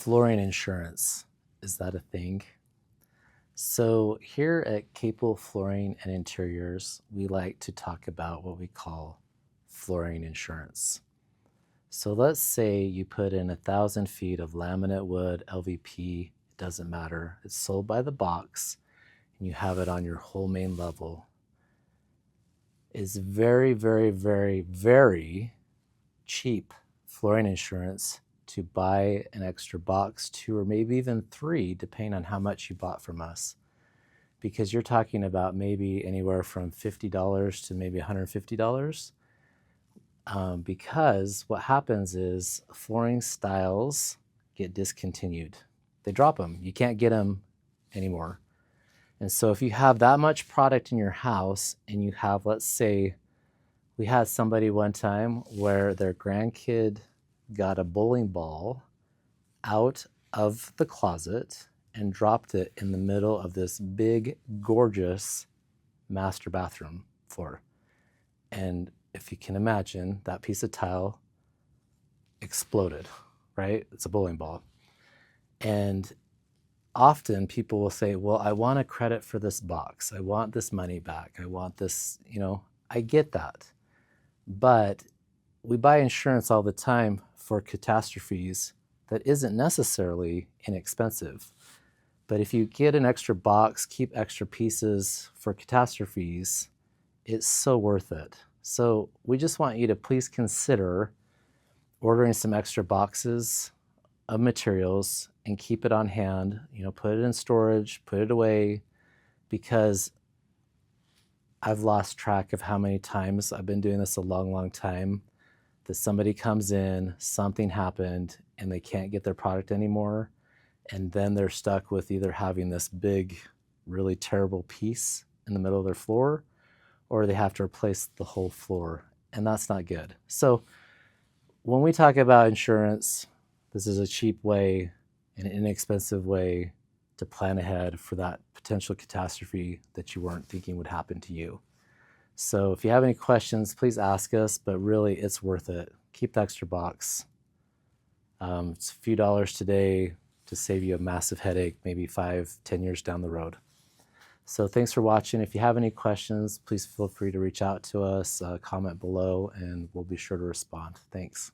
Flooring insurance, is that a thing? So here at Capell Flooring and Interiors, we like to talk about what we call flooring insurance. So let's say you put in 1,000 feet of laminate wood, LVP, it doesn't matter. It's sold by the box and you have it on your whole main level. It's very, very, very, very cheap flooring insurance to buy an extra box, 2 or maybe even 3, depending on how much you bought from us. Because you're talking about maybe anywhere from $50 to maybe $150. Because what happens is flooring styles get discontinued. They drop them. You can't get them anymore. And so if you have that much product in your house and you have, let's say, we had somebody one time where their grandkid got a bowling ball out of the closet and dropped it in the middle of this big, gorgeous master bathroom floor. And if you can imagine, that piece of tile exploded, right? It's a bowling ball. And often people will say, well, I want a credit for this box. I want this money back. I want this, I get that. But we buy insurance all the time for catastrophes that isn't necessarily inexpensive. But if you get an extra box, keep extra pieces for catastrophes, it's so worth it. So we just want you to please consider ordering some extra boxes of materials and keep it on hand. Put it in storage, put it away, because I've lost track of how many times, I've been doing this a long, long time, that somebody comes in, something happened, and they can't get their product anymore. And then they're stuck with either having this big, really terrible piece in the middle of their floor, or they have to replace the whole floor. And that's not good. So when we talk about insurance, this is a cheap way, an inexpensive way to plan ahead for that potential catastrophe that you weren't thinking would happen to you. So if you have any questions, please ask us, but really it's worth it. Keep the extra box. It's a few dollars today to save you a massive headache, maybe 5-10 years down the road. So thanks for watching. If you have any questions, please feel free to reach out to us, comment below, and we'll be sure to respond. Thanks.